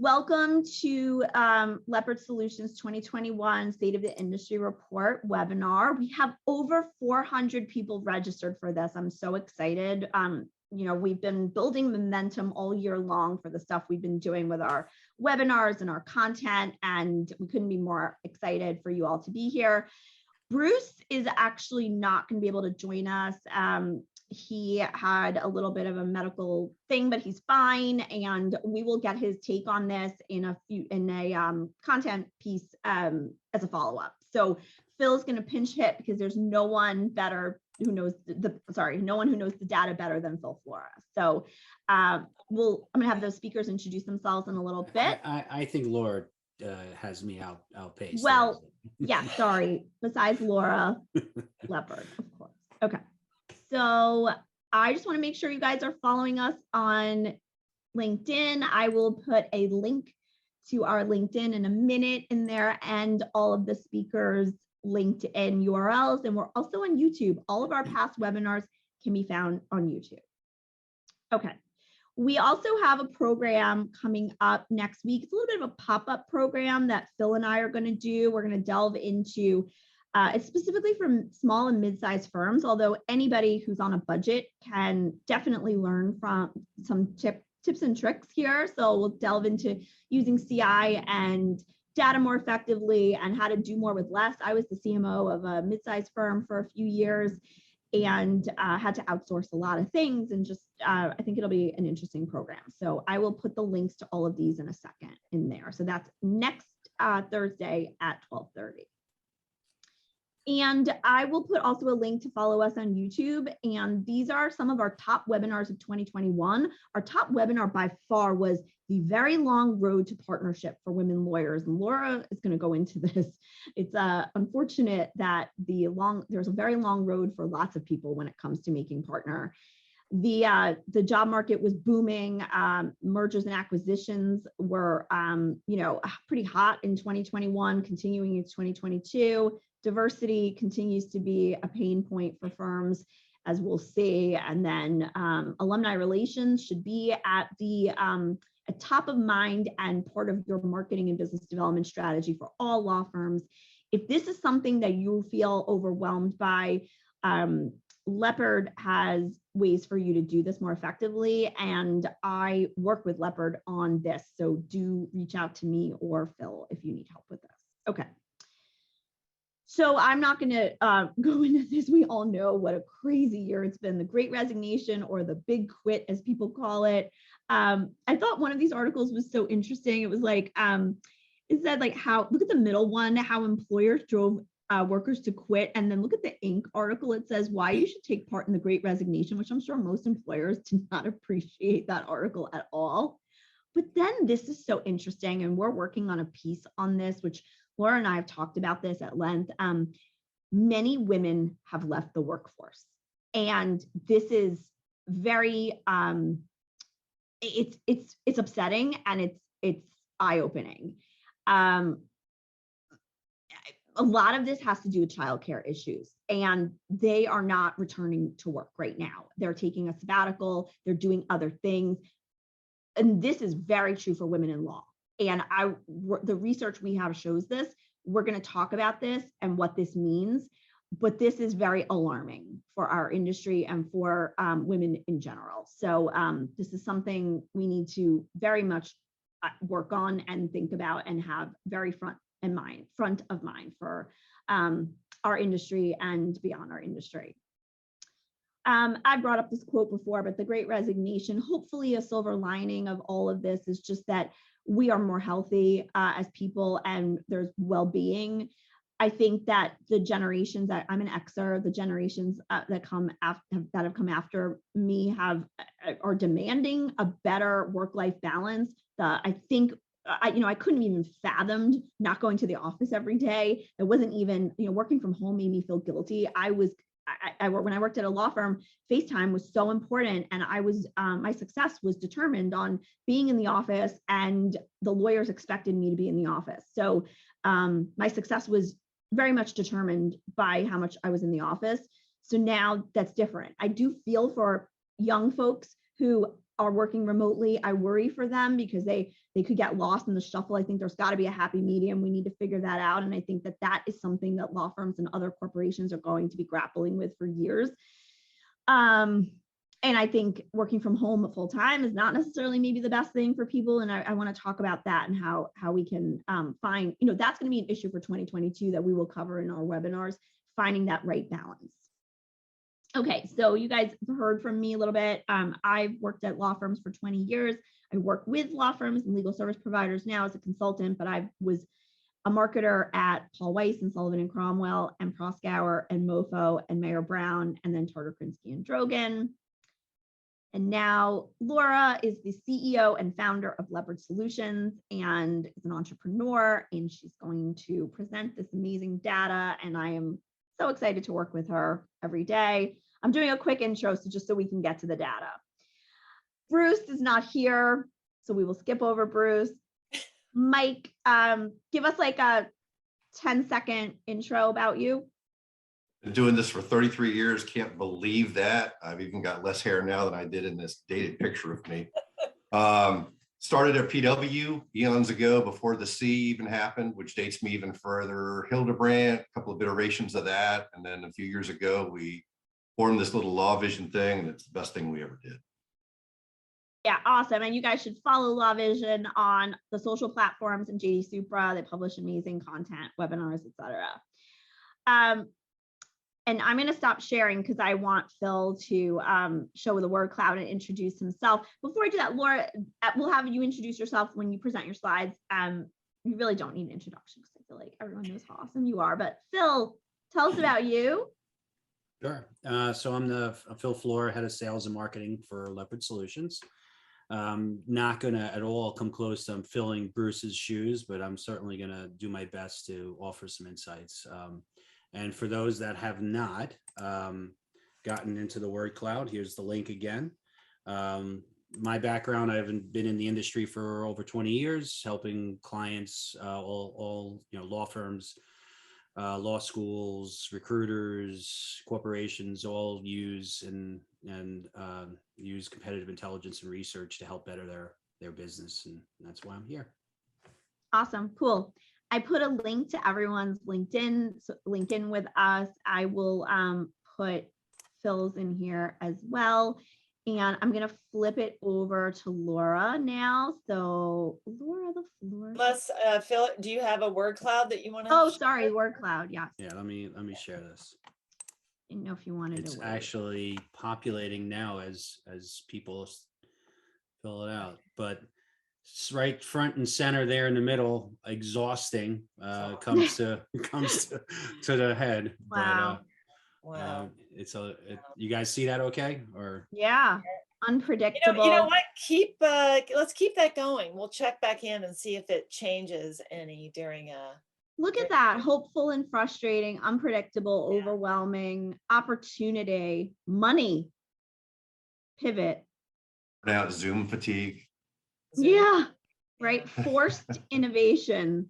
Welcome to Leopard Solutions 2021 State of the Industry Report webinar. We have over 400 people registered for this. I'm so excited. We've been building momentum all year long for the stuff we've been doing with our webinars and our content, and we couldn't be more excited for you all to be here. Bruce is actually not going to be able to join us. He had a little bit of a medical thing, but he's fine, and we will get his take on this in a content piece as a follow-up. So Phil's going to pinch hit because there's no one who knows the data better than Phil Flora. So I'm going to have those speakers introduce themselves in a little bit. I think Laura has me outpaced. Well, yeah, sorry. Besides Laura, Leopard, of course. Okay. So I just want to make sure you guys are following us on LinkedIn. I will put a link to our LinkedIn in a minute in there, and all of the speakers' LinkedIn URLs. And we're also on YouTube. All of our past webinars can be found on YouTube. Okay. We also have a program coming up next week. It's a little bit of a pop-up program that Phil and I are going to do. We're going to delve into it's specifically for small and mid-sized firms, although anybody who's on a budget can definitely learn from some tips and tricks here. So we'll delve into using CI and data more effectively and how to do more with less. I was the CMO of a mid-sized firm for a few years and had to outsource a lot of things, and just I think it'll be an interesting program. So I will put the links to all of these in a second in there. So that's next Thursday at 12:30. And I will put also a link to follow us on YouTube. And these are some of our top webinars of 2021. Our top webinar by far was the very long road to partnership for women lawyers. And Laura is going to go into this. It's unfortunate that there's a very long road for lots of people when it comes to making partner. The job market was booming. Mergers and acquisitions were pretty hot in 2021, continuing into 2022. Diversity continues to be a pain point for firms, as we'll see. And then alumni relations should be at the top of mind and part of your marketing and business development strategy for all law firms. If this is something that you feel overwhelmed by, Leopard has ways for you to do this more effectively, and I work with Leopard on this. So do reach out to me or Phil if you need help with this. Okay. So I'm not going to go into this. We all know what a crazy year it's been, the Great Resignation, or the Big Quit, as people call it. I thought one of these articles was so interesting. It was like, it said like look at the middle one, how employers drove workers to quit. And then look at the Inc. article. It says why you should take part in the Great Resignation, which I'm sure most employers did not appreciate that article at all. But then this is so interesting, and we're working on a piece on this, which Laura and I have talked about this at length. Many women have left the workforce, and this is very it's upsetting, and it's eye-opening. A lot of this has to do with childcare issues, and they are not returning to work right now. They're taking a sabbatical, they're doing other things, and this is very true for women in law. And the research we have shows this. We're going to talk about this and what this means, but this is very alarming for our industry and for women in general. So this is something we need to very much work on and think about and have very front of mind for our industry and beyond our industry. I brought up this quote before, but the Great Resignation, hopefully a silver lining of all of this is just that we are more healthy as people, and there's well-being. I think that the generations that I'm an Xer, the generations that have come after me are demanding a better work-life balance. I think I couldn't even fathomed not going to the office every day. It wasn't even, working from home made me feel guilty. When I worked at a law firm, FaceTime was so important, and my success was determined on being in the office, and the lawyers expected me to be in the office. So my success was very much determined by how much I was in the office. So now that's different. I do feel for young folks who are working remotely. I worry for them because they could get lost in the shuffle. I think there's got to be a happy medium. We need to figure that out. And I think that that is something that law firms and other corporations are going to be grappling with for years. And I think working from home full time is not necessarily maybe the best thing for people. And I want to talk about that and how we can find, that's going to be an issue for 2022 that we will cover in our webinars, finding that right balance. Okay, so you guys have heard from me a little bit. I've worked at law firms for 20 years. I work with law firms and legal service providers now as a consultant, but I was a marketer at Paul Weiss and Sullivan and Cromwell and Proskauer and Mofo and Mayer Brown and then Tarter Krinsky and Drogan. And now Laura is the CEO and founder of Leopard Solutions and is an entrepreneur, and she's going to present this amazing data. And I am so excited to work with her every day. I'm doing a quick intro just so we can get to the data. Bruce is not here, so we will skip over Bruce. Mike, give us like a 10-second intro about you. Been doing this for 33 years. Can't believe that. I've even got less hair now than I did in this dated picture of me. Started at PW eons ago before the C even happened, which dates me even further. Hildebrandt, a couple of iterations of that. And then a few years ago, we formed this little Law Vision thing, and it's the best thing we ever did. Yeah, awesome. And you guys should follow Law Vision on the social platforms and JD Supra. They publish amazing content, webinars, etc. And I'm going to stop sharing because I want Phil to show the word cloud and introduce himself. Before I do that, Laura, we'll have you introduce yourself when you present your slides. You really don't need an introduction because I feel like everyone knows how awesome you are. But Phil, tell us about you. Sure. So I'm Phil Floor, head of sales and marketing for Leopard Solutions. Not going to at all come close to filling Bruce's shoes, but I'm certainly going to do my best to offer some insights. And for those that have not gotten into the word cloud, here's the link again. My background, I haven't been in the industry for over 20 years, helping clients, all law firms, law schools, recruiters, corporations, all use and use competitive intelligence and research to help better their business, and that's why I'm here. Awesome, cool. I put a link to everyone's LinkedIn, so LinkedIn with us. I will put Phil's in here as well. And I'm going to flip it over to Laura now. So Laura, the floor. Unless, Phil, do you have a word cloud that you want to? Oh, sorry, word cloud. Yes. Yeah, let me share this. Didn't know if you wanted It's to. actually populating now as people fill it out, but it's right front and center there in the middle, exhausting, comes to the head. Wow. But, Wow. you guys see that okay? Or yeah, unpredictable. You know what? Let's keep that going. We'll check back in and see if it changes any during Look at that, hopeful and frustrating, unpredictable, overwhelming, opportunity, money, pivot. Now Zoom fatigue. Yeah, right. Forced innovation,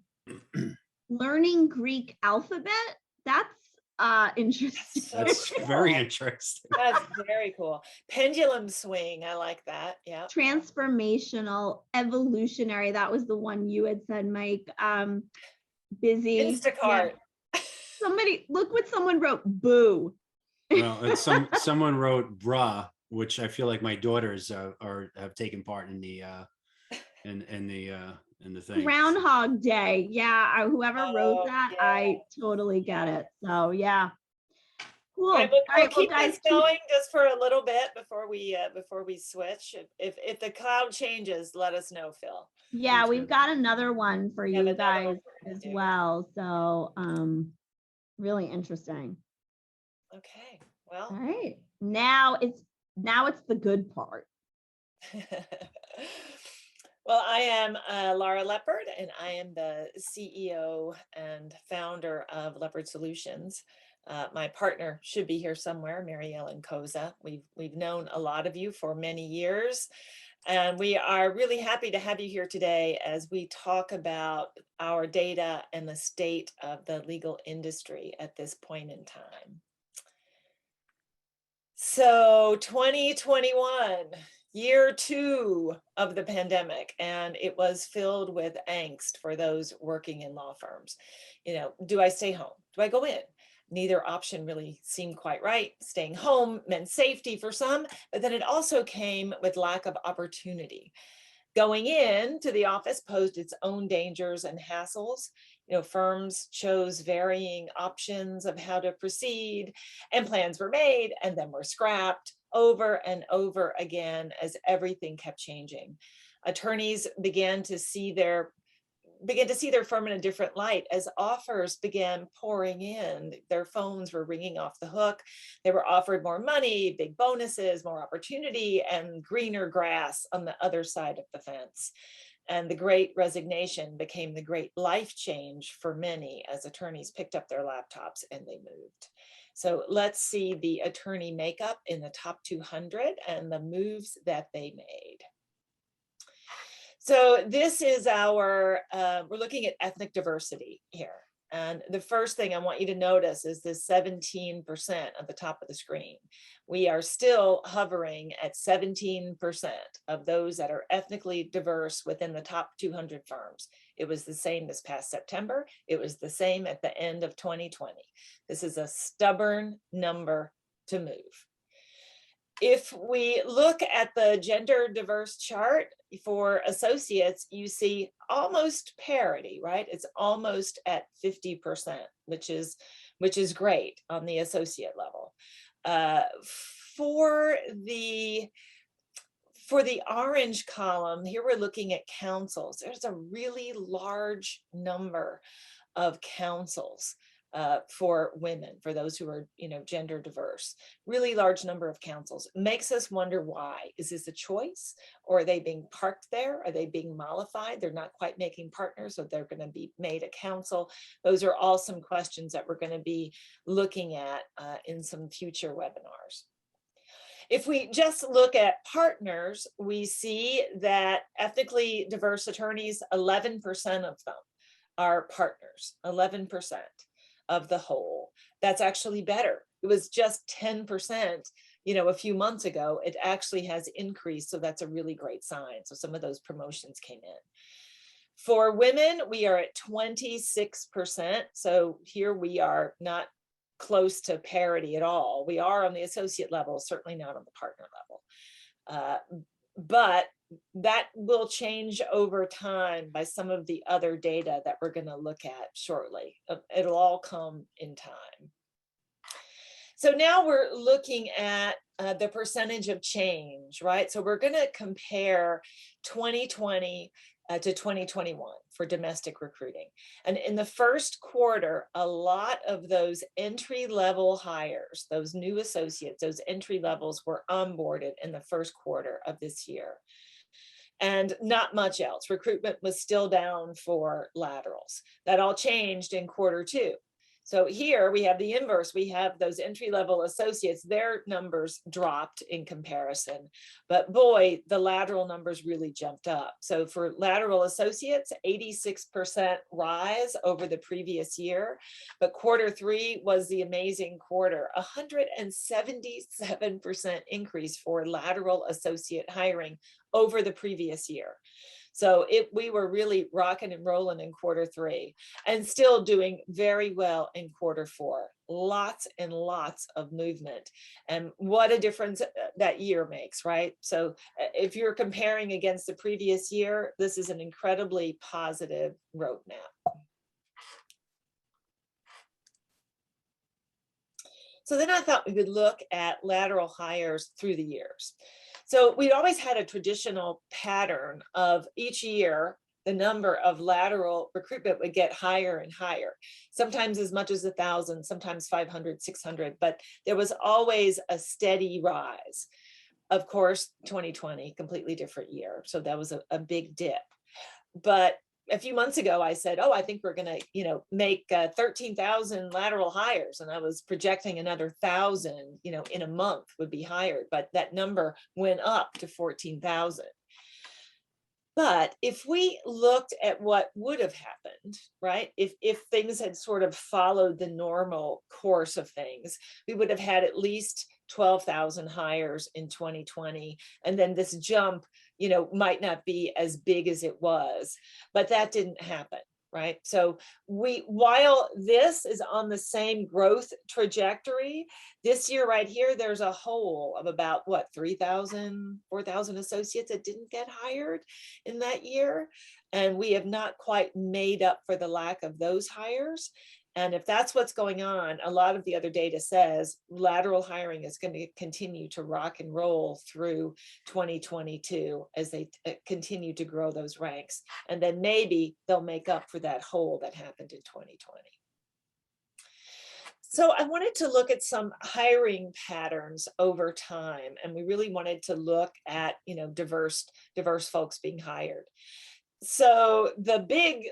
learning Greek alphabet. That's interesting. that's very interesting. That's very cool. Pendulum swing. I like that. Yeah. Transformational, evolutionary. That was the one you had said, Mike. Busy. Instacart. Yeah. Somebody look what someone wrote. Boo. Well, and someone wrote "bruh," which I feel like my daughters have taken part in the thing. Groundhog Day. Yeah, whoever wrote that, yeah. I totally get it. So yeah. Cool. All right, we'll keep guys, this going just for a little bit before we switch. If the cloud changes, let us know, Phil. Yeah, we've got another one for you guys as do. well. So really interesting. Okay. Well. All right. Now it's the good part. Well, I am Laura Leopard, and I am the CEO and founder of Leopard Solutions. My partner should be here somewhere, Mary Ellen Koza. We've known a lot of you for many years, and we are really happy to have you here today as we talk about our data and the state of the legal industry at this point in time. So 2021, year 2 of the pandemic, and it was filled with angst for those working in law firms. You know, do I stay home? Do I go in? Neither option really seemed quite right. Staying home meant safety for some, but then it also came with lack of opportunity. Going in to the office posed its own dangers and hassles. You know, firms chose varying options of how to proceed, and plans were made and then were scrapped over and over again as everything kept changing. Attorneys began to see their firm in a different light as offers began pouring in. Their phones were ringing off the hook. They were offered more money, big bonuses, more opportunity, and greener grass on the other side of the fence. And the great resignation became the great life change for many as attorneys picked up their laptops and they moved. So let's see the attorney makeup in the top 200 and the moves that they made. So this is our, we're looking at ethnic diversity here. And the first thing I want you to notice is this 17% at the top of the screen. We are still hovering at 17% of those that are ethnically diverse within the top 200 firms. It was the same this past September. It was the same at the end of 2020. This is a stubborn number to move. If we look at the gender diverse chart for associates, you see almost parity, right? It's almost at 50%, which is great on the associate level. For the orange column, here we're looking at councils. There's a really large number of councils for women, for those who are, you know, gender diverse. Really large number of councils. Makes us wonder why. Is this a choice, or are they being parked there? Are they being mollified? They're not quite making partners, so they're going to be made a council. Those are all some questions that we're going to be looking at in some future webinars. If we just look at partners, we see that ethnically diverse attorneys, 11% of them are partners, 11% of the whole. That's actually better. It was just 10%, you know, a few months ago. It actually has increased, so that's a really great sign. So some of those promotions came in. For women, we are at 26%. So here we are not close to parity at all. We are on the associate level, certainly not on the partner level. But that will change over time by some of the other data that we're going to look at shortly. It'll all come in time. So now we're looking at the percentage of change, right? So we're going to compare 2020 to 2021 for domestic recruiting. And in the first quarter, a lot of those entry-level hires, those new associates, those entry levels were onboarded in the first quarter of this year. And not much else. Recruitment was still down for laterals. That all changed in quarter 2. So here we have the inverse. We have those entry-level associates, their numbers dropped in comparison, but boy, the lateral numbers really jumped up. So for lateral associates, 86% rise over the previous year, but quarter 3 was the amazing quarter, 177% increase for lateral associate hiring over the previous year. So we were really rocking and rolling in quarter 3 and still doing very well in quarter 4. Lots and lots of movement. And what a difference that year makes, right? So if you're comparing against the previous year, this is an incredibly positive roadmap. So then I thought we would look at lateral hires through the years. So we'd always had a traditional pattern of each year, the number of lateral recruitment would get higher and higher, sometimes as much as 1,000, sometimes 500, 600, but there was always a steady rise. Of course, 2020, completely different year. So that was a big dip. But a few months ago, I said, oh, I think we're going to, make 13,000 lateral hires. And I was projecting another 1,000, in a month would be hired. But that number went up to 14,000. But if we looked at what would have happened, right, if things had sort of followed the normal course of things, we would have had at least 12,000 hires in 2020. And then this jump, might not be as big as it was, but that didn't happen. Right. So while this is on the same growth trajectory, this year right here, there's a hole of about 3,000, 4,000 associates that didn't get hired in that year. And we have not quite made up for the lack of those hires. And if that's what's going on, a lot of the other data says lateral hiring is going to continue to rock and roll through 2022 as they continue to grow those ranks. And then maybe they'll make up for that hole that happened in 2020. So I wanted to look at some hiring patterns over time. And we really wanted to look at, diverse folks being hired. So the big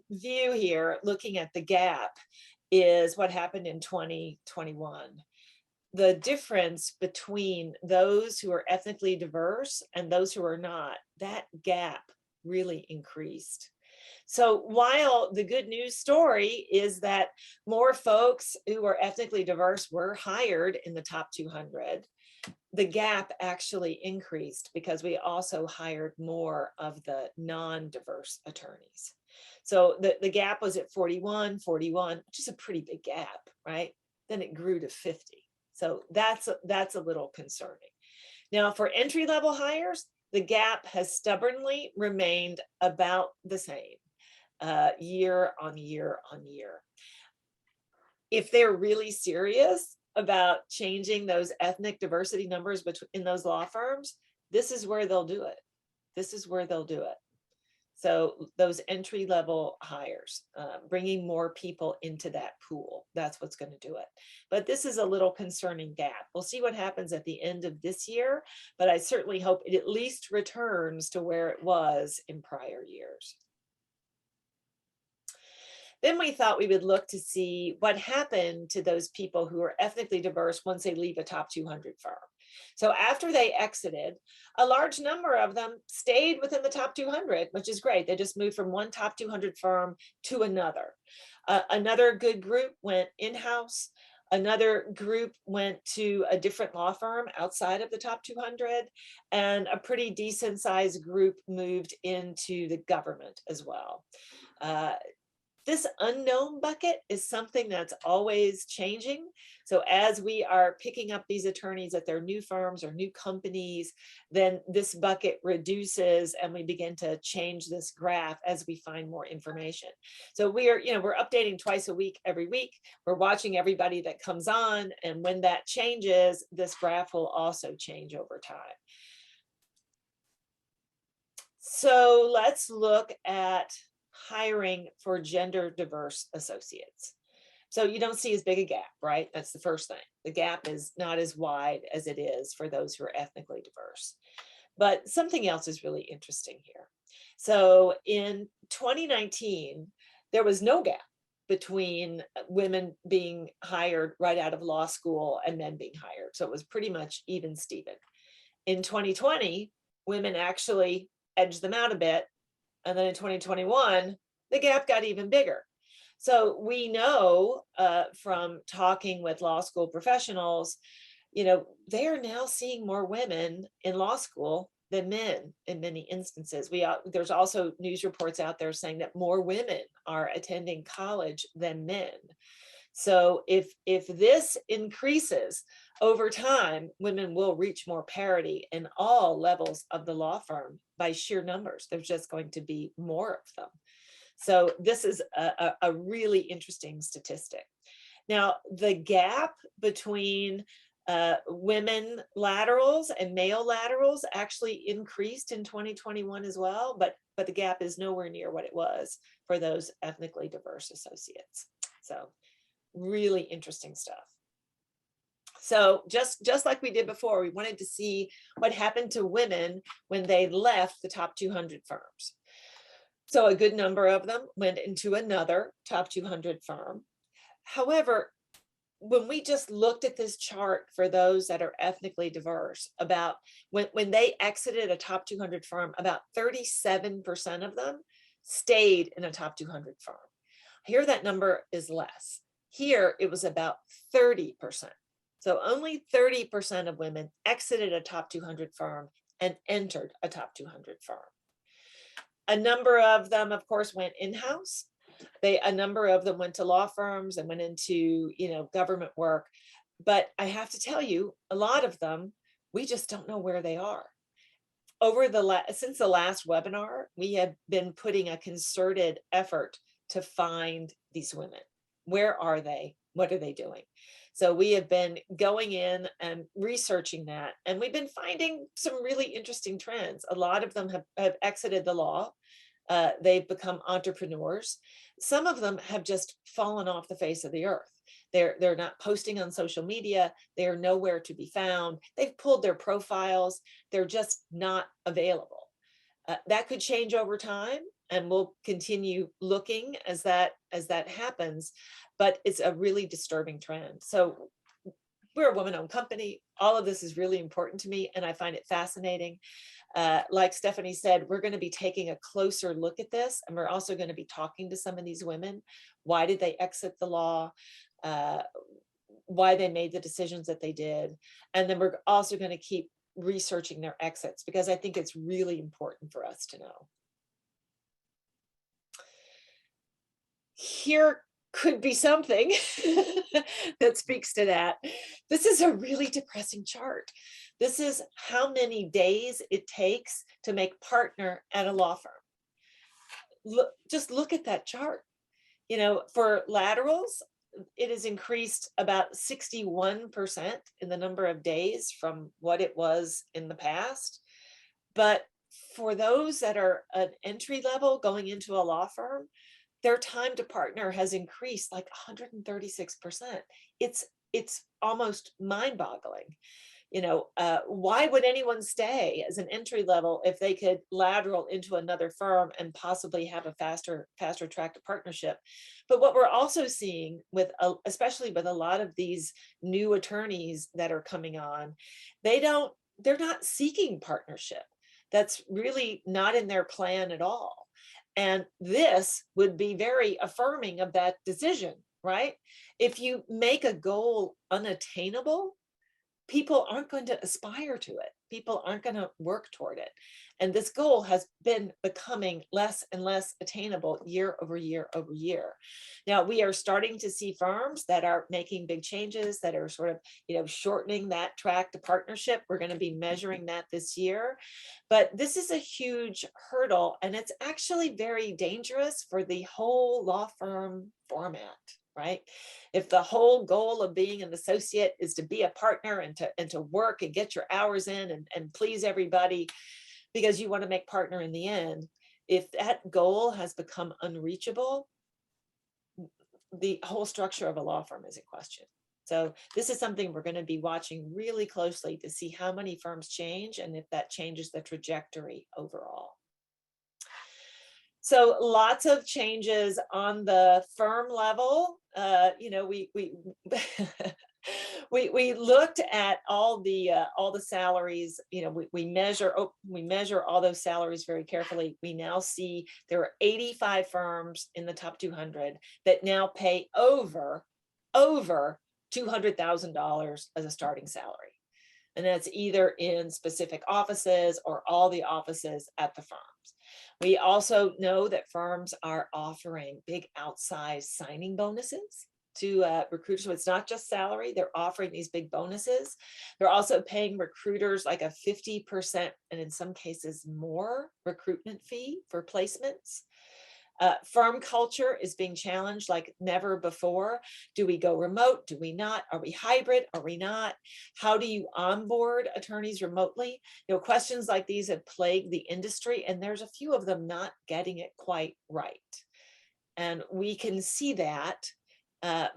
view here, looking at the gap, is what happened in 2021. The difference between those who are ethnically diverse and those who are not, that gap really increased. So while the good news story is that more folks who are ethnically diverse were hired in the top 200, the gap actually increased because we also hired more of the non-diverse attorneys. So the gap was at 41, which is a pretty big gap, right? Then it grew to 50. So that's a little concerning. Now for entry-level hires, the gap has stubbornly remained about the same year on year on year. If they're really serious about changing those ethnic diversity numbers in those law firms, this is where they'll do it. This is where they'll do it. So those entry-level hires, bringing more people into that pool, that's what's going to do it. But this is a little concerning gap. We'll see what happens at the end of this year, but I certainly hope it at least returns to where it was in prior years. Then we thought we would look to see what happened to those people who are ethnically diverse once they leave a top 200 firm. So after they exited, a large number of them stayed within the top 200, which is great. They just moved from one top 200 firm to another. Another good group went in-house. Another group went to a different law firm outside of the top 200, and a pretty decent sized group moved into the government as well. This unknown bucket is something that's always changing. So as we are picking up these attorneys at their new firms or new companies, then this bucket reduces and we begin to change this graph as we find more information. So we're updating twice a week, every week. We're watching everybody that comes on, and when that changes, this graph will also change over time. So let's look at hiring for gender diverse associates. So you don't see as big a gap, right? That's the first thing. The gap is not as wide as it is for those who are ethnically diverse. But something else is really interesting here. So in 2019, there was no gap between women being hired right out of law school and men being hired. So it was pretty much even Steven. In 2020, women actually edged them out a bit. And then in 2021, the gap got even bigger. So we know from talking with law school professionals, they are now seeing more women in law school than men in many instances. There's also news reports out there saying that more women are attending college than men. So if this increases over time, women will reach more parity in all levels of the law firm by sheer numbers. There's just going to be more of them. So this is a really interesting statistic. Now, the gap between women laterals and male laterals actually increased in 2021 as well, but the gap is nowhere near what it was for those ethnically diverse associates. So really interesting stuff. So just like we did before, we wanted to see what happened to women when they left the top 200 firms. So a good number of them went into another top 200 firm. However, when we just looked at this chart for those that are ethnically diverse, about when they exited a top 200 firm, about 37% of them stayed in a top 200 firm. Here, that number is less. Here, it was about 30%. So only 30% of women exited a top 200 firm and entered a top 200 firm. A number of them, of course, went in-house. A number of them went to law firms and went into, government work. But I have to tell you, a lot of them, we just don't know where they are. Since the last webinar, we have been putting a concerted effort to find these women. Where are they? What are they doing? So we have been going in and researching that, and we've been finding some really interesting trends. A lot of them have exited the law. They've become entrepreneurs. Some of them have just fallen off the face of the earth. They're not posting on social media. They're nowhere to be found. They've pulled their profiles. They're just not available. That could change over time, and we'll continue looking as that happens. But it's a really disturbing trend. So we're a woman-owned company. All of this is really important to me, and I find it fascinating. Like Stephanie said, we're going to be taking a closer look at this, and we're also going to be talking to some of these women. Why did they exit the law? Why they made the decisions that they did. And then we're also going to keep researching their exits, because I think it's really important for us to know. Here could be something that speaks to that. This is a really depressing chart. This is how many days it takes to make partner at a law firm. Just look at that chart. For laterals, it has increased about 61% in the number of days from what it was in the past. But for those that are an entry level going into a law firm, their time to partner has increased like 136%. It's almost mind-boggling. Why would anyone stay as an entry level if they could lateral into another firm and possibly have a faster track to partnership? But what we're also seeing especially with a lot of these new attorneys that are coming on, they're not seeking partnership. That's really not in their plan at all. And this would be very affirming of that decision, right? If you make a goal unattainable, people aren't going to aspire to it. People aren't going to work toward it. And this goal has been becoming less and less attainable year over year over year. Now, we are starting to see firms that are making big changes, that are sort of, shortening that track to partnership. We're going to be measuring that this year. But this is a huge hurdle, and it's actually very dangerous for the whole law firm format. Right? If the whole goal of being an associate is to be a partner and to work and get your hours in and please everybody because you want to make partner in the end, if that goal has become unreachable, the whole structure of a law firm is in question. So this is something we're going to be watching really closely to see how many firms change and if that changes the trajectory overall. So lots of changes on the firm level. We looked at all the salaries. We measure all those salaries very carefully. We now see there are 85 firms in the top 200 that now pay over $200,000 as a starting salary, and that's either in specific offices or all the offices at the firms. We also know that firms are offering big outsized signing bonuses to recruiters. So it's not just salary, they're offering these big bonuses. They're also paying recruiters like a 50% and in some cases more recruitment fee for placements. Firm culture is being challenged like never before. Do we go remote? Do we not? Are we hybrid? Are we not? How do you onboard attorneys remotely? Questions like these have plagued the industry, and there's a few of them not getting it quite right. And we can see that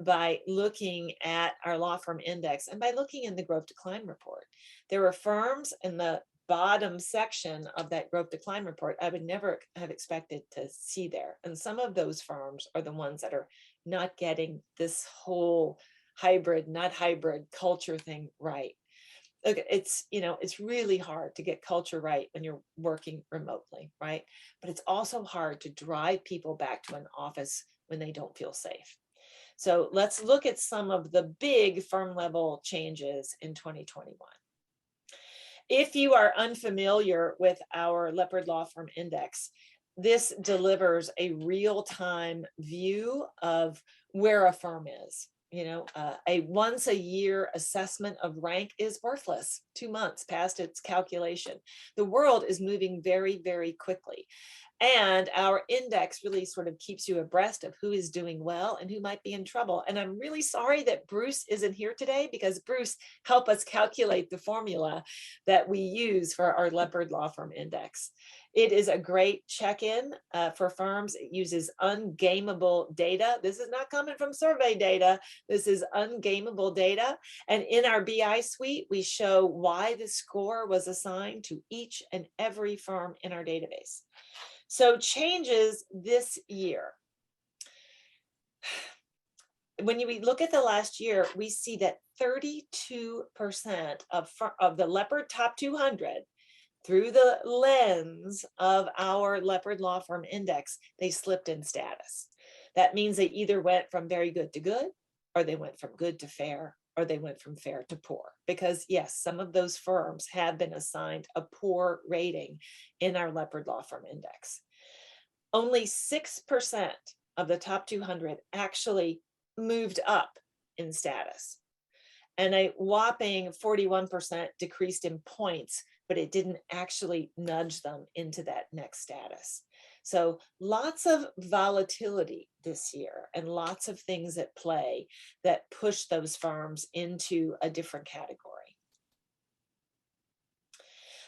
by looking at our law firm index and by looking in the growth decline report. There are firms in the bottom section of that growth decline report I would never have expected to see there. And some of those firms are the ones that are not getting this whole hybrid, not hybrid culture thing right. Look, it's really hard to get culture right when you're working remotely, right? But it's also hard to drive people back to an office when they don't feel safe. So let's look at some of the big firm level changes in 2021. If you are unfamiliar with our Leopard Law Firm Index, this delivers a real-time view of where a firm is. You know, a once a year assessment of rank is worthless 2 months past its calculation. The world is moving very, very quickly. And our index really sort of keeps you abreast of who is doing well and who might be in trouble. And I'm really sorry that Bruce isn't here today, because Bruce helped us calculate the formula that we use for our Leopard Law Firm Index. It is a great check-in for firms. It uses ungameable data. This is not coming from survey data. This is ungameable data. And in our BI suite, we show why the score was assigned to each and every firm in our database. So changes this year. When we look at the last year, we see that 32% of the Leopard Top 200, through the lens of our Leopard Law Firm Index, they slipped in status. That means they either went from very good to good, or they went from good to fair, or they went from fair to poor. Because yes, some of those firms have been assigned a poor rating in our Leopard Law Firm Index. Only 6% of the top 200 actually moved up in status. And a whopping 41% decreased in points, but it didn't actually nudge them into that next status. So lots of volatility this year, and lots of things at play that push those firms into a different category.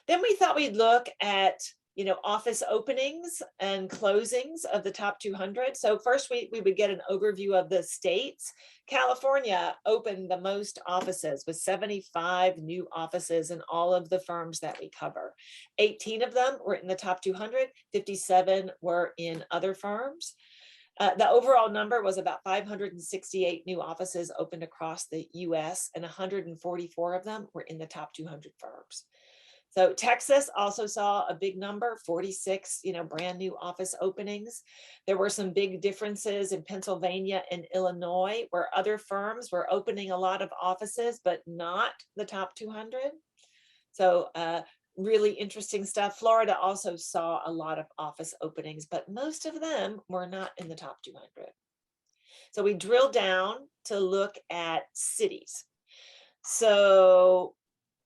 Then we thought we'd look at, you know, office openings and closings of the top 200. So first we would get an overview of the states. California opened the most offices, with 75 new offices in all of the firms that we cover. 18 of them were in the top 200, 57 were in other firms. The overall number was about 568 new offices opened across the US, and 144 of them were in the top 200 firms. So Texas also saw a big number, 46, brand new office openings. There were some big differences in Pennsylvania and Illinois, where other firms were opening a lot of offices, but not the top 200. So really interesting stuff. Florida also saw a lot of office openings, but most of them were not in the top 200. So we drilled down to look at cities. So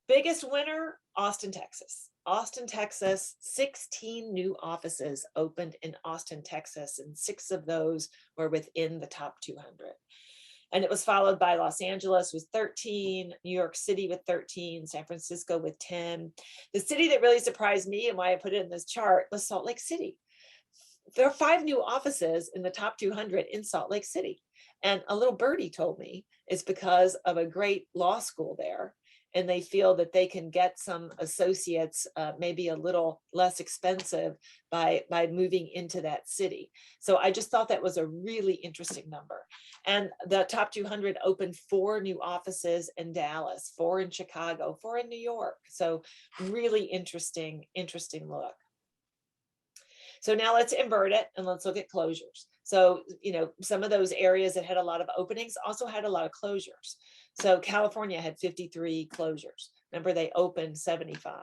biggest winner, Austin, Texas. Austin, Texas, 16 new offices opened in Austin, Texas, and 6 of those were within the top 200. And it was followed by Los Angeles with 13, New York City with 13, San Francisco with 10. The city that really surprised me, and why I put it in this chart, was Salt Lake City. There are 5 new offices in the top 200 in Salt Lake City. And a little birdie told me it's because of a great law school there. And they feel that they can get some associates maybe a little less expensive by moving into that city. So I just thought that was a really interesting number. And the top 200 opened 4 new offices in Dallas, 4 in Chicago, 4 in New York. So really interesting look. So now let's invert it and let's look at closures. So, some of those areas that had a lot of openings also had a lot of closures. So California had 53 closures. Remember, they opened 75.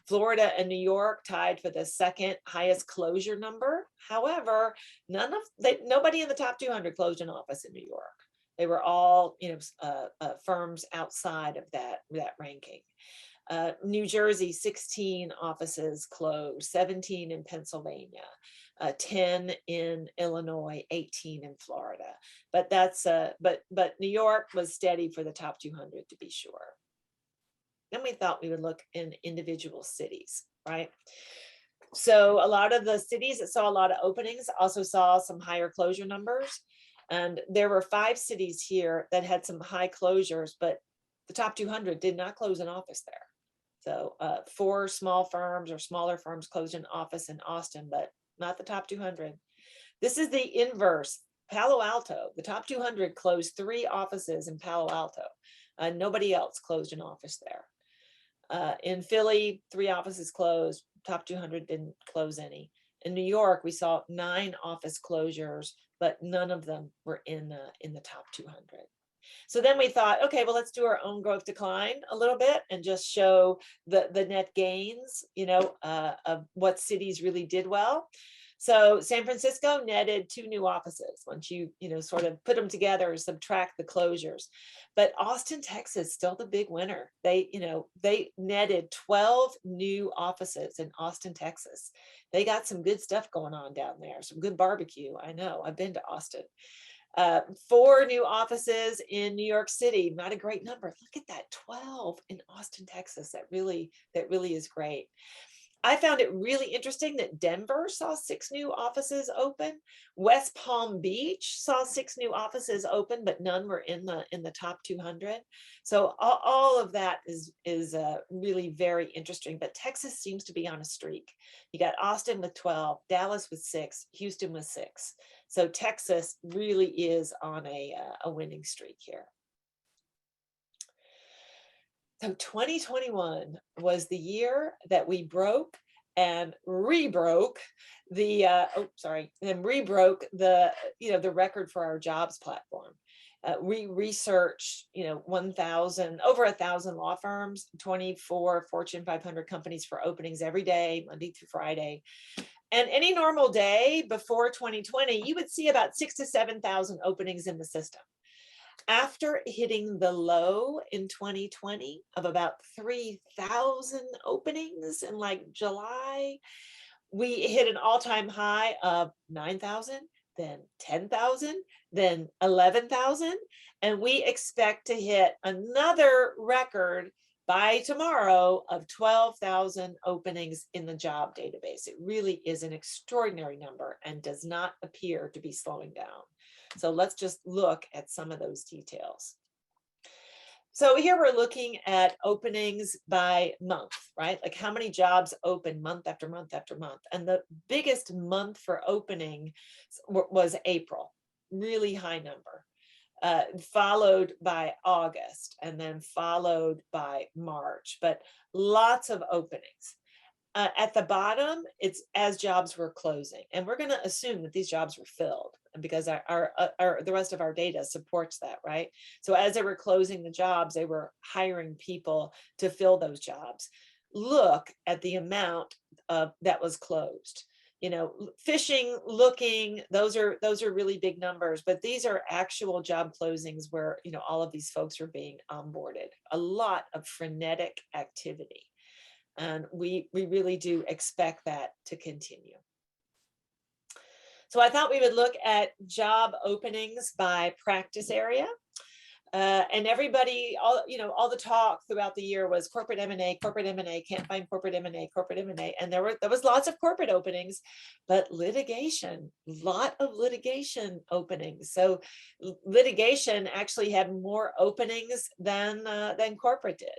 Florida and New York tied for the second highest closure number. However, nobody in the top 200 closed an office in New York. They were all, firms outside of that ranking. New Jersey, 16 offices closed, 17 in Pennsylvania, 10 in Illinois, 18 in Florida. But that's but New York was steady for the top 200, to be sure. Then we thought we would look in individual cities, right? So a lot of the cities that saw a lot of openings also saw some higher closure numbers. And there were 5 cities here that had some high closures, but the top 200 did not close an office there. So 4 small firms or smaller firms closed an office in Austin, but not the top 200. This is the inverse. Palo Alto, the top 200 closed 3 offices in Palo Alto. Nobody else closed an office there. In Philly, 3 offices closed. Top 200 didn't close any. In New York, we saw 9 office closures, but none of them were in the top 200. So then we thought, okay, well, let's do our own growth decline a little bit and just show the net gains, of what cities really did well. So San Francisco netted 2 new offices once you sort of put them together, subtract the closures. But Austin, Texas, still the big winner. They netted 12 new offices in Austin, Texas. They got some good stuff going on down there, some good barbecue. I know, I've been to Austin. 4 new offices in New York City, not a great number. Look at that, 12 in Austin, Texas. That really is great. I found it really interesting that Denver saw 6 new offices open. West Palm Beach saw 6 new offices open, but none were in the top 200. So all of that is really very interesting. But Texas seems to be on a streak. You got Austin with 12, Dallas with 6, Houston with 6. So Texas really is on a winning streak here. So 2021 was the year that we broke and rebroke the the record for our jobs platform. We researched, over 1,000 law firms, 24 Fortune 500 companies for openings every day, Monday through Friday. And any normal day before 2020, you would see about 6,000 to 7,000 openings in the system. After hitting the low in 2020 of about 3,000 openings in like July, we hit an all-time high of 9,000, then 10,000, then 11,000. And we expect to hit another record by tomorrow of 12,000 openings in the job database. It really is an extraordinary number and does not appear to be slowing down. So let's just look at some of those details. So here we're looking at openings by month, right? Like how many jobs open month after month after month. And the biggest month for opening was April, really high number, followed by August, and then followed by March, but lots of openings. At the bottom, it's as jobs were closing. And we're going to assume that these jobs were filled because the rest of our data supports that, right? So as they were closing the jobs, they were hiring people to fill those jobs. Look at the amount that was closed. Fishing, looking, those are really big numbers, but these are actual job closings where, all of these folks are being onboarded. A lot of frenetic activity. And we really do expect that to continue. So I thought we would look at job openings by practice area. And everybody, all the talk throughout the year was corporate M&A, can't find corporate M&A, corporate M&A. And there was lots of corporate openings, but litigation, lot of litigation openings. So litigation actually had more openings than corporate did.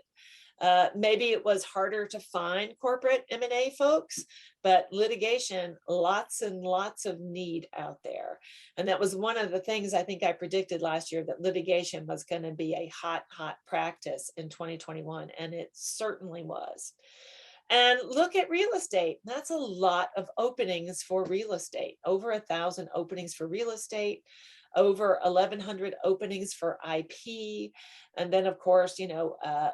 Maybe it was harder to find corporate M&A folks, but litigation, lots and lots of need out there. And that was one of the things I think I predicted last year, that litigation was going to be a hot practice in 2021, and it certainly was. And look at real estate. That's a lot of openings for real estate, over 1,000 openings for real estate, over 1,100 openings for IP. And then of course,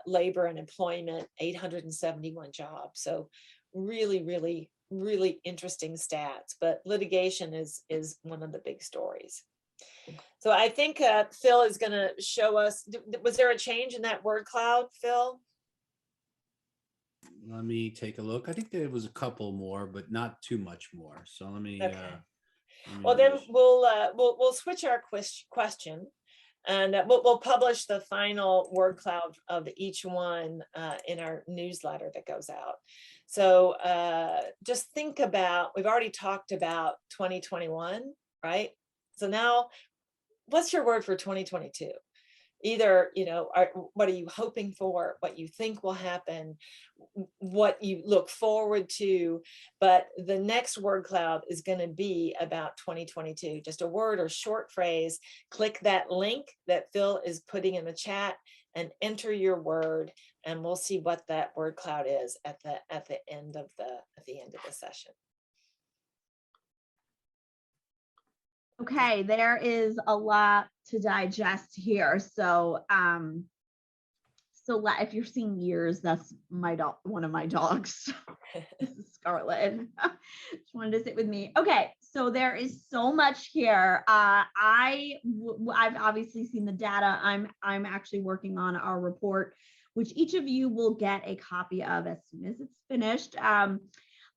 labor and employment, 871 jobs. So really, really, really interesting stats, but litigation is one of the big stories. So I think Phil is going to show us, was there a change in that word cloud, Phil? Let me take a look. I think there was a couple more, but not too much more. So let me. Okay. Well, then we'll switch our question, and we'll publish the final word cloud of each one in our newsletter that goes out. So just think about, we've already talked about 2021, right? So now, what's your word for 2022? Either, what are you hoping for, what you think will happen, what you look forward to, but the next word cloud is going to be about 2022. Just a word or short phrase. Click that link that Phil is putting in the chat and enter your word, and we'll see what that word cloud is at the end of the session. Okay, there is a lot to digest here. So, if you're seeing ears, that's my dog, one of my dogs. This is Scarlet. Just wanted to sit with me. Okay, so there is so much here. I've obviously seen the data. I'm actually working on our report, which each of you will get a copy of as soon as it's finished.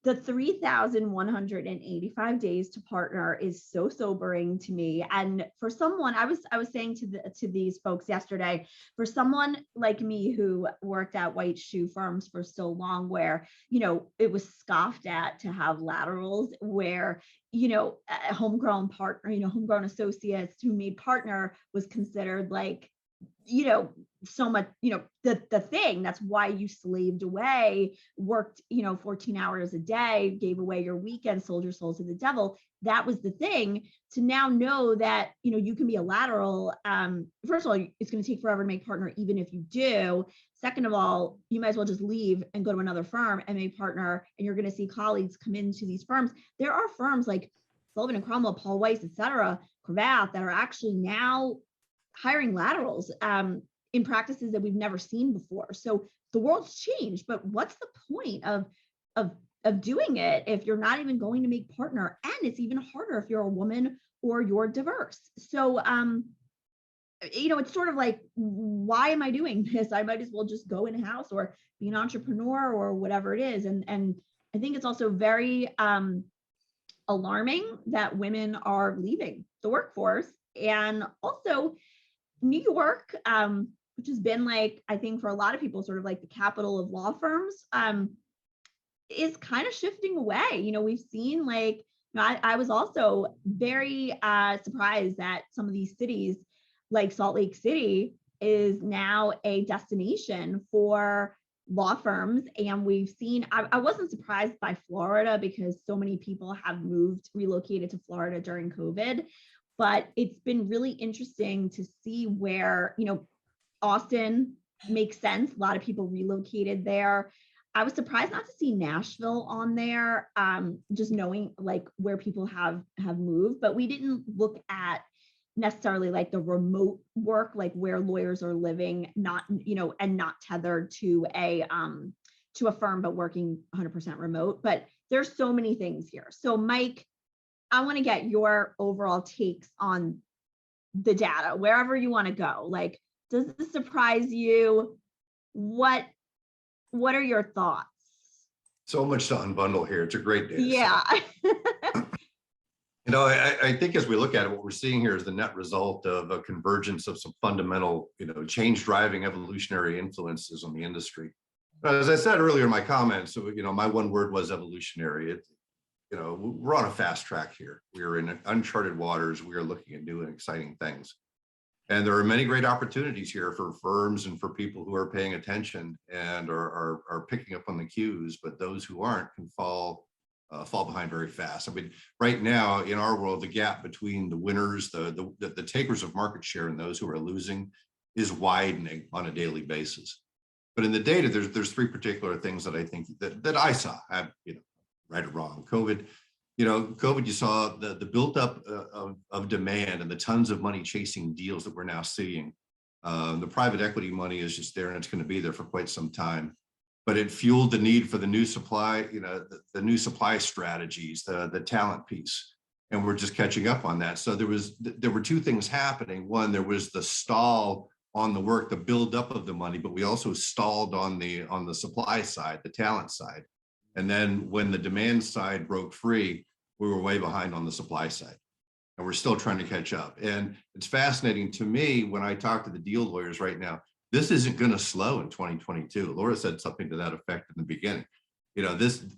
The 3,185 days to partner is so sobering to me. And for someone, I was saying to these folks yesterday, for someone like me who worked at white shoe firms for so long, where, it was scoffed at to have laterals, where, a homegrown partner, homegrown associates who made partner was considered like, so much, the thing. That's why you slaved away, worked, 14 hours a day, gave away your weekend, sold your soul to the devil. That was the thing. To now know that, you can be a lateral. First of all, it's going to take forever to make partner, even if you do. Second of all, you might as well just leave and go to another firm and make partner. And you're going to see colleagues come into these firms. There are firms like Sullivan and Cromwell, Paul Weiss, et cetera, Cravath, that are actually now hiring laterals in practices that we've never seen before. So the world's changed, but what's the point of doing it if you're not even going to make partner? And it's even harder if you're a woman or you're diverse. So it's sort of like, why am I doing this? I might as well just go in-house or be an entrepreneur or whatever it is. And I think it's also very alarming that women are leaving the workforce. And also New York, which has been like, I think for a lot of people, sort of like the capital of law firms, is kind of shifting away. We've seen like, I was also very surprised that some of these cities, like Salt Lake City, is now a destination for law firms. And we've seen, I wasn't surprised by Florida because so many people have relocated to Florida during COVID. But it's been really interesting to see where, Austin makes sense. A lot of people relocated there. I was surprised not to see Nashville on there, just knowing like where people have moved, but we didn't look at necessarily like the remote work, like where lawyers are living, not, and not tethered to a firm, but working 100% remote. But there's so many things here. So Mike, I want to get your overall takes on the data, wherever you want to go. Like, does this surprise you? What are your thoughts? So much to unbundle here. It's a great day. Yeah. I think as we look at it, what we're seeing here is the net result of a convergence of some fundamental, change driving evolutionary influences on the industry. As I said earlier in my comments, so, my one word was evolutionary. We're on a fast track here. We are in uncharted waters. We are looking at new and exciting things. And there are many great opportunities here for firms and for people who are paying attention and are picking up on the cues, but those who aren't can fall behind very fast. I mean, right now in our world, the gap between the winners, the takers of market share and those who are losing is widening on a daily basis. But in the data, there's three particular things that I think that I saw, right or wrong. COVID, you saw the built up of demand and the tons of money chasing deals that we're now seeing. The private equity money is just there and it's going to be there for quite some time. But it fueled the need for the new supply, the new supply strategies, the talent piece. And we're just catching up on that. So there were two things happening. One, there was the stall on the work, the build up of the money, but we also stalled on the supply side, the talent side. And then when the demand side broke free, we were way behind on the supply side. And we're still trying to catch up. And it's fascinating to me when I talk to the deal lawyers right now, this isn't going to slow in 2022. Laura said something to that effect in the beginning.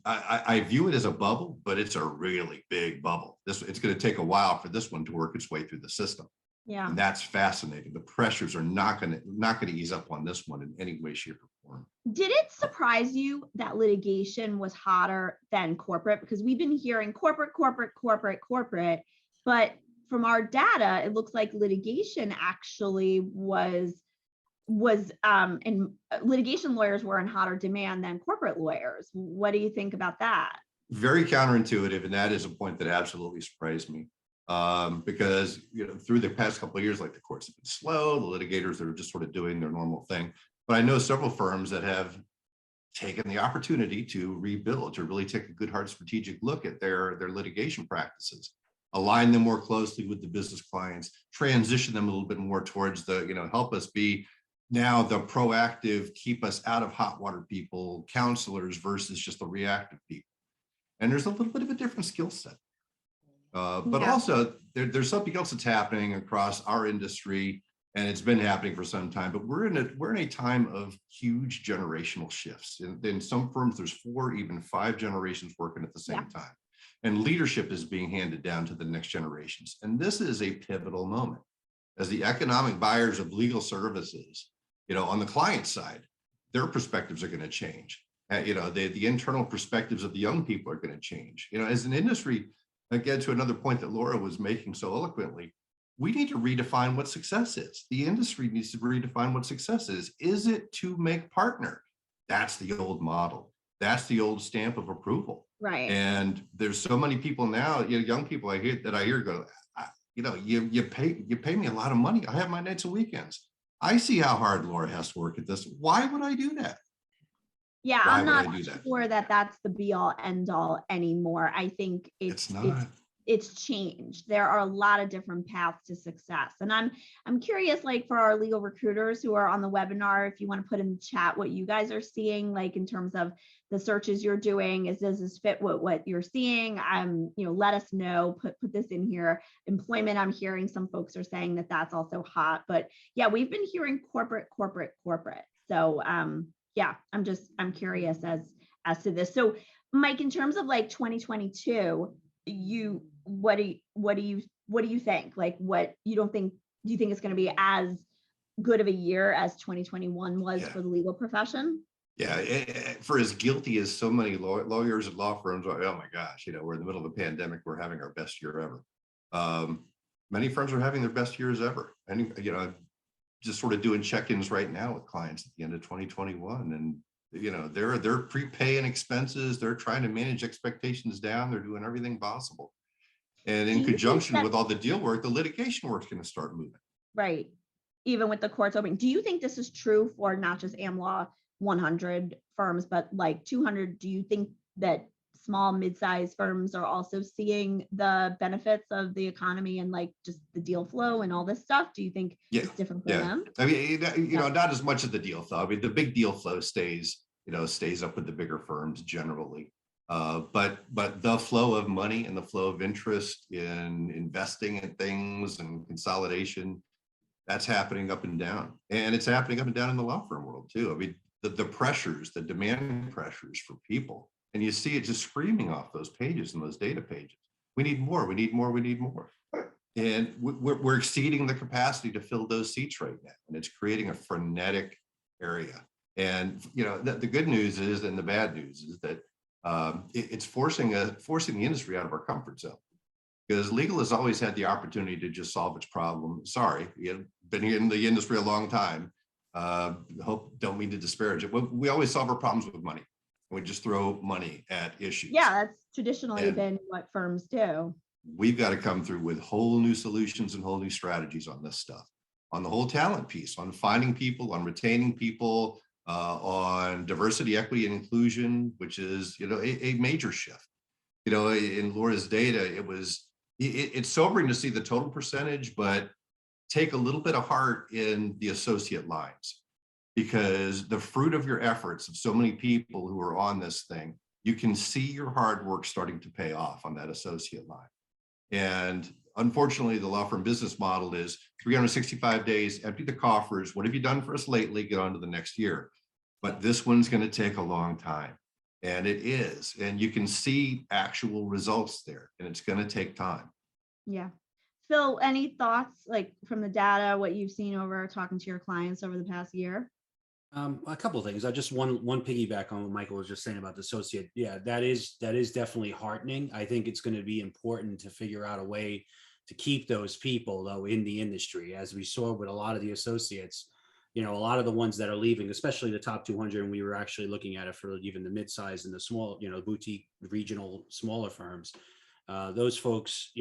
I view it as a bubble, but it's a really big bubble. It's going to take a while for this one to work its way through the system. Yeah. And that's fascinating. The pressures are not going to ease up on this one in any way, shape, or form. Did it surprise you that litigation was hotter than corporate? Because we've been hearing corporate, but from our data, it looks like litigation actually was and litigation lawyers were in hotter demand than corporate lawyers. What do you think about that? Very counterintuitive, and that is a point that absolutely surprised me. because through the past couple of years, like the courts have been slow, the litigators are just sort of doing their normal thing. But I know several firms that have taken the opportunity to rebuild, to really take a good hard strategic look at their litigation practices, align them more closely with the business clients, transition them a little bit more towards the, help us be now the proactive, keep us out of hot water people, counselors versus just the reactive people. And there's a little bit of a different skill set. But also there's something else that's happening across our industry, and it's been happening for some time, but we're in a time of huge generational shifts. In some firms, there's 4, even 5 generations working at the same time. And leadership is being handed down to the next generations. And this is a pivotal moment as the economic buyers of legal services, on the client side, their perspectives are going to change. The internal perspectives of the young people are going to change. As an industry, again, to another point that Laura was making so eloquently, we need to redefine what success is. The industry needs to redefine what success is. Is it to make partner? That's the old model. That's the old stamp of approval. Right. And there's so many people now, young people I hear go, you pay me a lot of money. I have my nights and weekends. I see how hard Laura has to work at this. Why would I do that? Yeah, Why I'm would I not do that? sure that that's the be all end all anymore. I think It's not. it's changed. There are a lot of different paths to success. And I'm curious, like for our legal recruiters who are on the webinar, if you want to put in the chat what you guys are seeing, like in terms of the searches you're doing, does this fit what you're seeing? Let us know, put this in here. Employment, I'm hearing some folks are saying that that's also hot, but yeah, we've been hearing corporate. So yeah, I'm curious as to this. So Mike, in terms of like 2022, what do you think? Like, do you think it's going to be as good of a year as 2021 was for the legal profession? Yeah, for as guilty as so many lawyers and law firms are, oh my gosh, we're in the middle of a pandemic, we're having our best year ever. Many firms are having their best years ever. And, just sort of doing check-ins right now with clients at the end of 2021. And, they're prepaying expenses. They're trying to manage expectations down. They're doing everything possible. And in conjunction with all the deal work, the litigation work's going to start moving. Right. Even with the courts opening. Do you think this is true for not just AmLaw 100 firms, but like 200? Do you think that small, mid-sized firms are also seeing the benefits of the economy and like just the deal flow and all this stuff? Do you think it's different for them? I mean, not as much of the deal flow. I mean, the big deal flow stays up with the bigger firms generally. But the flow of money and the flow of interest in investing in things and consolidation, that's happening up and down. And it's happening up and down in the law firm world too. I mean, the pressures, the demand pressures for people, and you see it just screaming off those pages and those data pages. We need more, we need more, we need more. And we're exceeding the capacity to fill those seats right now. And it's creating a frenetic area. And, the good news is, and the bad news is that it's forcing the industry out of our comfort zone. Because legal has always had the opportunity to just solve its problem. Sorry, you've been in the industry a long time. Don't mean to disparage it. We always solve our problems with money. We just throw money at issues. Yeah, that's traditionally been what firms do. We've got to come through with whole new solutions and whole new strategies on this stuff, on the whole talent piece, on finding people, on retaining people, on diversity, equity, and inclusion, which is, a major shift. In Laura's data, it's sobering to see the total percentage, but take a little bit of heart in the associate lines, because the fruit of your efforts of so many people who are on this thing, you can see your hard work starting to pay off on that associate line. And unfortunately, the law firm business model is 365 days, empty the coffers. What have you done for us lately? Get on to the next year. But this one's going to take a long time. And it is. And you can see actual results there. And it's going to take time. Yeah. Phil, any thoughts like from the data, what you've seen over talking to your clients over the past year? A couple of things. I just one piggyback on what Michael was just saying about the associate. Yeah, that is definitely heartening. I think it's going to be important to figure out a way to keep those people though in the industry, as we saw with a lot of the associates. A lot of the ones that are leaving, especially the top 200, and we were actually looking at it for even the mid-size and the small, boutique, regional, smaller firms. those folks,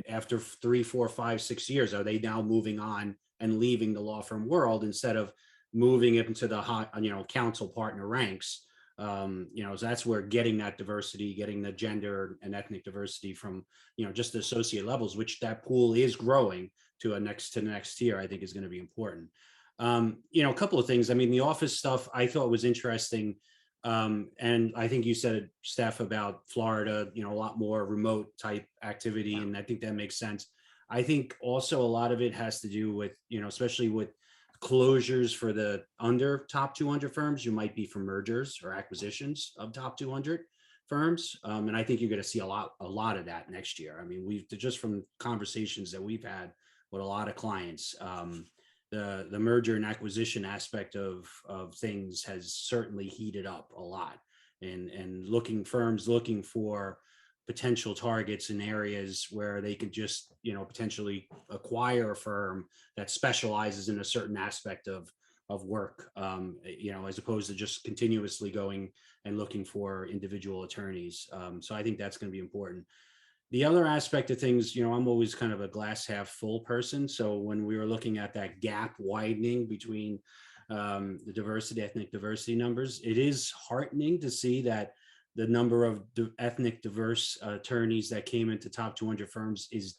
after 3, 4, 5, 6 years, are they now moving on and leaving the law firm world instead of moving it into the hot, counsel partner ranks? So that's where getting that diversity, getting the gender and ethnic diversity from, just the associate levels, which that pool is growing to the next tier, I think is going to be important. A couple of things. I mean, the office stuff I thought was interesting. And I think you said, Steph, about Florida, a lot more remote type activity. And I think that makes sense. I think also a lot of it has to do with, especially with closures for the under top 200 firms, you might be for mergers or acquisitions of top 200 firms. And I think you're going to see a lot of that next year. I mean, we've just from conversations that we've had with a lot of clients, the merger and acquisition aspect of things has certainly heated up a lot, and firms looking for potential targets in areas where they could just, potentially acquire a firm that specializes in a certain aspect of work, as opposed to just continuously going and looking for individual attorneys. So I think that's going to be important. The other aspect of things, I'm always kind of a glass half full person. So when we were looking at that gap widening between the ethnic diversity numbers, it is heartening to see that the number of ethnic diverse attorneys that came into top 200 firms is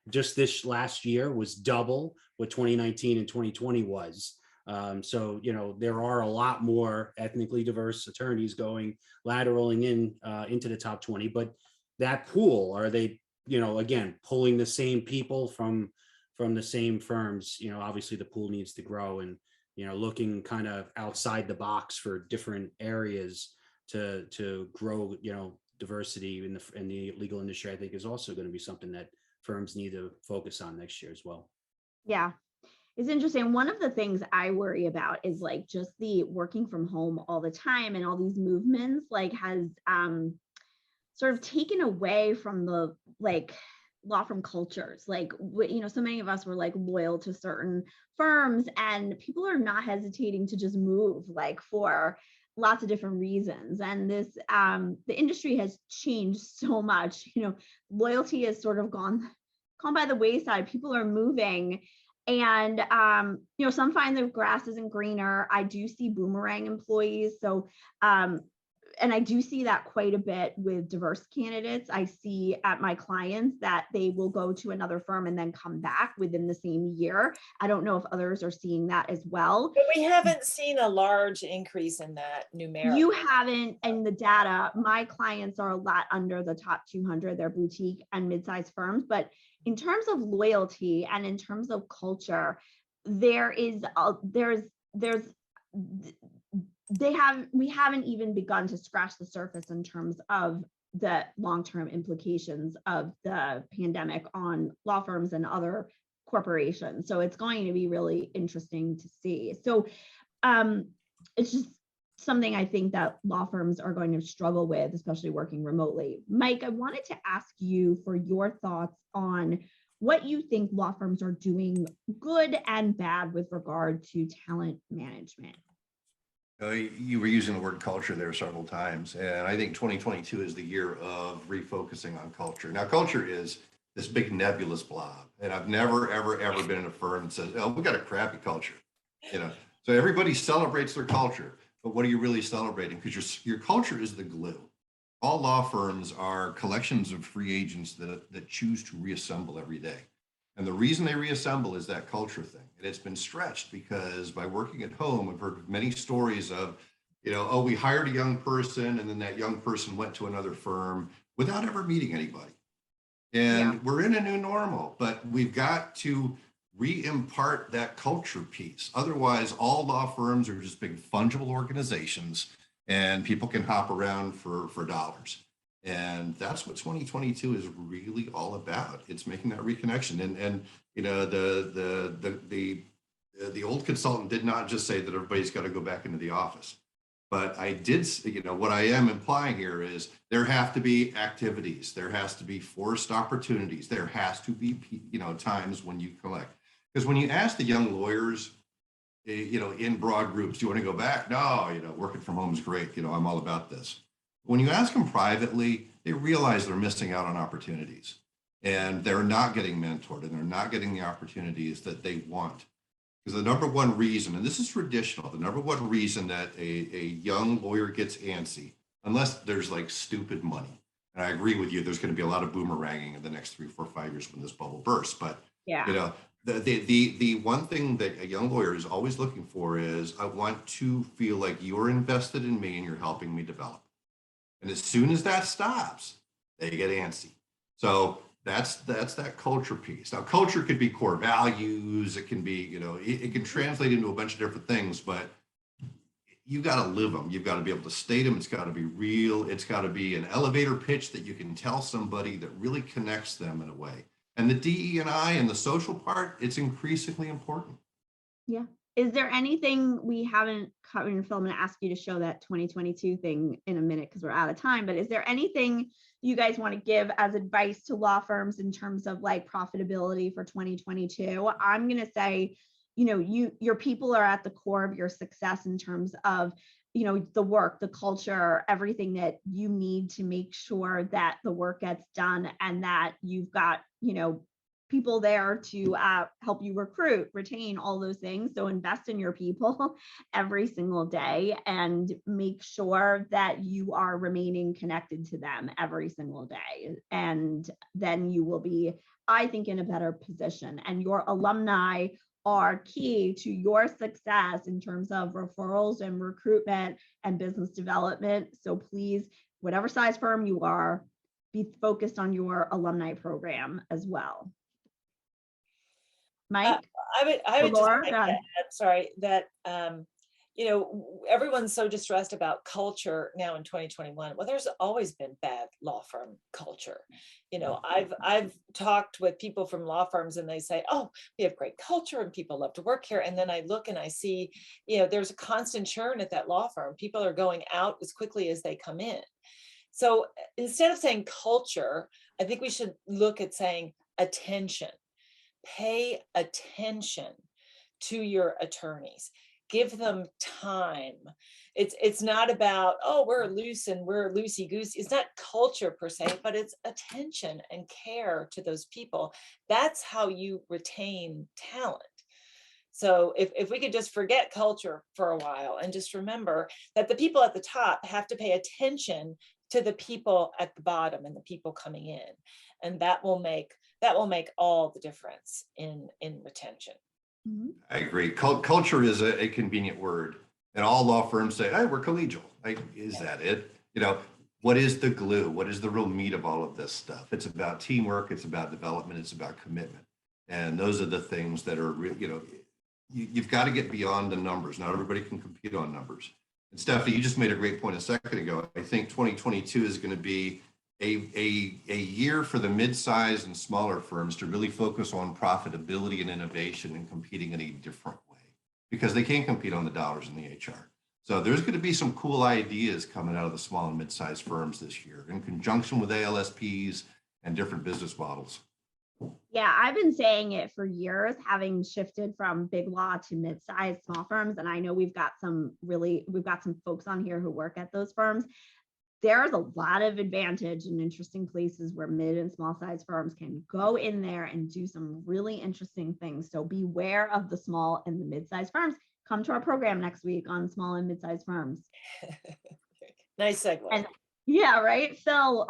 just this last year was double what 2019 and 2020 was. So, there are a lot more ethnically diverse attorneys lateraling into the top 20, but that pool, are they, again, pulling the same people from the same firms? Obviously the pool needs to grow, and, looking kind of outside the box for different areas to grow, diversity in the legal industry, I think is also going to be something that firms need to focus on next year as well. Yeah. It's interesting. One of the things I worry about is like just the working from home all the time, and all these movements has sort of taken away from the law firm cultures. So many of us were loyal to certain firms, and people are not hesitating to just move for lots of different reasons. And this the industry has changed so much. Loyalty has sort of gone by the wayside. People are moving, and some find the grass isn't greener. I do see boomerang employees. So and I do see that quite a bit with diverse candidates. I see at my clients that they will go to another firm and then come back within the same year. I don't know if others are seeing that as well. But we haven't seen a large increase in that numerically. You haven't in the data. My clients are a lot under the top 200. They're boutique and mid-sized firms. But in terms of loyalty and in terms of culture, we haven't even begun to scratch the surface in terms of the long-term implications of the pandemic on law firms and other corporations. So it's going to be really interesting to see. So it's just something I think that law firms are going to struggle with, especially working remotely. Mike, I wanted to ask you for your thoughts on what you think law firms are doing good and bad with regard to talent management. You were using the word culture there several times, and I think 2022 is the year of refocusing on culture. Now, culture is this big nebulous blob, and I've never, ever been in a firm that says, "Oh, we got a crappy culture," So everybody celebrates their culture, but what are you really celebrating? Because your culture is the glue. All law firms are collections of free agents that choose to reassemble every day. And the reason they reassemble is that culture thing. And it's been stretched because by working at home, I've heard many stories of, we hired a young person and then that young person went to another firm without ever meeting anybody. And we're in a new normal, but we've got to re-impart that culture piece. Otherwise, all law firms are just big fungible organizations and people can hop around for dollars. And that's what 2022 is really all about. It's making that reconnection. And the old consultant did not just say that everybody's got to go back into the office. But I did, what I am implying here is there have to be activities. There has to be forced opportunities. There has to be, times when you collect. Because when you ask the young lawyers, in broad groups, do you want to go back? No, working from home is great. I'm all about this. When you ask them privately, they realize they're missing out on opportunities and they're not getting mentored and they're not getting the opportunities that they want. Because the number one reason, and this is traditional, the number one reason that a young lawyer gets antsy, unless there's like stupid money. And I agree with you, there's going to be a lot of boomeranging in the next 3, 4, 5 years when this bubble bursts. But Yeah. you know, the one thing that a young lawyer is always looking for is, I want to feel like you're invested in me and you're helping me develop. And as soon as that stops, they get antsy. So that's that culture piece. Now, culture could be core values. It can be, you know, it can translate into a bunch of different things, but you got to live them. You've got to be able to state them. It's got to be real. It's got to be an elevator pitch that you can tell somebody that really connects them in a way. And the DE&I and the social part, it's increasingly important. Yeah. Is there anything we haven't covered in film? I'm going to ask you to show that 2022 thing in a minute because we're out of time, but is there anything you guys want to give as advice to law firms in terms of like profitability for 2022? I'm going to say, you know, your people are at the core of your success in terms of, you know, the work, the culture, everything that you need to make sure that the work gets done and that you've got, you know, people there to help you recruit, retain, all those things. So invest in your people every single day and make sure that you are remaining connected to them every single day. And then you will be, I think, in a better position. And your alumni are key to your success in terms of referrals and recruitment and business development. So please, whatever size firm you are, be focused on your alumni program as well. Mike? I would just Laura, like go to ahead. add, sorry, that you know, everyone's so distressed about culture now in 2021. Well, there's always been bad law firm culture. You know, I've talked with people from law firms and they say, oh, we have great culture and people love to work here. And then I look and I see, you know, there's a constant churn at that law firm. People are going out as quickly as they come in. So instead of saying culture, I think we should look at saying attention. Pay attention to your attorneys. Give them time. It's not about, oh, we're loose and we're loosey-goosey. It's not culture per se, but it's attention and care to those people. That's how you retain talent. So if we could just forget culture for a while and just remember that the people at the top have to pay attention to the people at the bottom and the people coming in, and that will make all the difference in retention. I agree. Culture is a convenient word, and all law firms say, "Hey, we're collegial." Like, is that it? You know, what is the glue? What is the real meat of all of this stuff? It's about teamwork. It's about development. It's about commitment, and those are the things that are real. You know, you've got to get beyond the numbers. Not everybody can compete on numbers. And Stephanie, you just made a great point a second ago. I think 2022 is going to be a year for the mid-sized and smaller firms to really focus on profitability and innovation and competing in a different way, because they can't compete on the dollars in the HR. So there's going to be some cool ideas coming out of the small and mid-sized firms this year in conjunction with ALSPs and different business models. Yeah, I've been saying it for years, having shifted from big law to mid-sized small firms. And I know we've got some folks on here who work at those firms. There's a lot of advantage and interesting places where mid and small size firms can go in there and do some really interesting things. So beware of the small and the mid-sized firms. Come to our program next week on small and mid-sized firms. Nice segue. And yeah, right. Phil,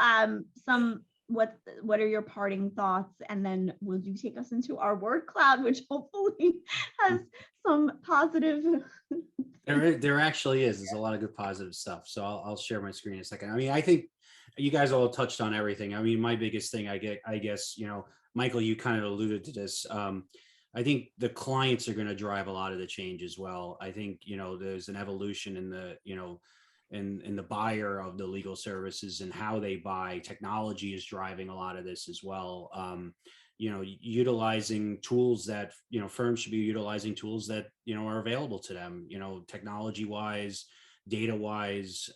what are your parting thoughts? And then will you take us into our word cloud, which hopefully has some positive. There actually is. There's a lot of good positive stuff. So I'll share my screen in a second. I mean, I think you guys all touched on everything. I mean, my biggest thing, I guess, you know, Michael, you kind of alluded to this. I think the clients are going to drive a lot of the change as well. I think, you know, there's an evolution in the, you know, in the buyer of the legal services and how they buy. Technology is driving a lot of this as well. You know, utilizing tools that, you know, firms should be utilizing tools that, you know, are available to them, you know, technology wise, data wise,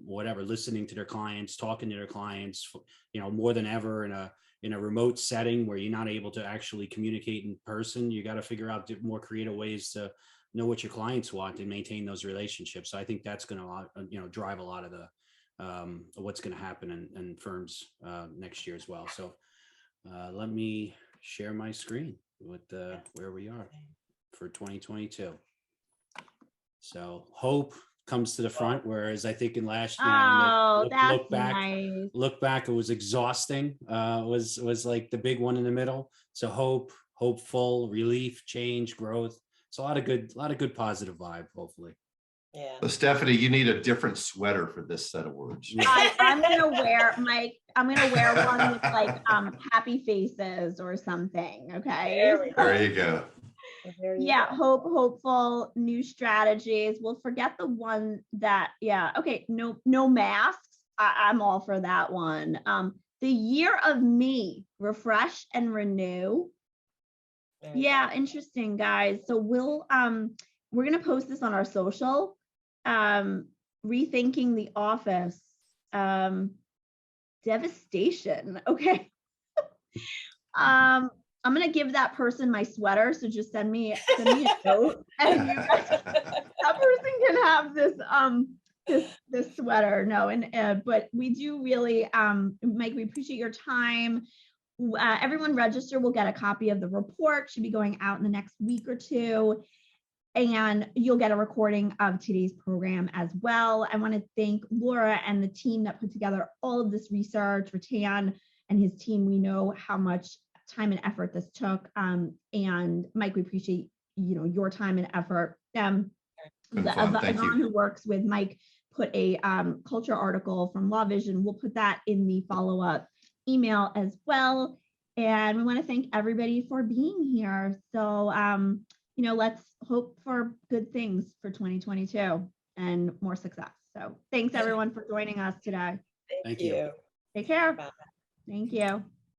whatever, listening to their clients, talking to their clients, you know, more than ever in a remote setting where you're not able to actually communicate in person. You got to figure out more creative ways to know what your clients want and maintain those relationships. So I think that's going to, you know, drive a lot of what's going to happen in firms next year as well. So let me share my screen with where we are for 2022. So hope comes to the front, whereas I think in last year, That's nice. Look back, it was exhausting. Was like the big one in the middle. So hope, hopeful, relief, change, growth. It's a lot of good positive vibe, hopefully. Yeah. So Stephanie, you need a different sweater for this set of words. I'm gonna wear I'm gonna wear one with like happy faces or something. Okay. There you go. Yeah, hopeful, new strategies. We'll forget the one that, okay, no masks. I'm all for that one. The year of me, refresh and renew. Yeah, interesting, guys. So we're gonna post this on our social. Rethinking the office. Devastation. Okay. I'm gonna give that person my sweater, so just send me a note, and you guys, that person can have this sweater. No, but we do really, Mike, we appreciate your time. Everyone register will get a copy of the report. Should be going out in the next week or two, and you'll get a recording of today's program as well. I want to thank Laura and the team that put together all of this research. Ratan and his team, we know how much time and effort this took, and Mike, we appreciate your time and effort. Yvonne, who works with Mike, put a culture article from Law Vision. We'll put that in the follow-up email as well. And we want to thank everybody for being here. So let's hope for good things for 2022 and more success. So thanks everyone for joining us today. Thank you. Take care. Bye. Thank you.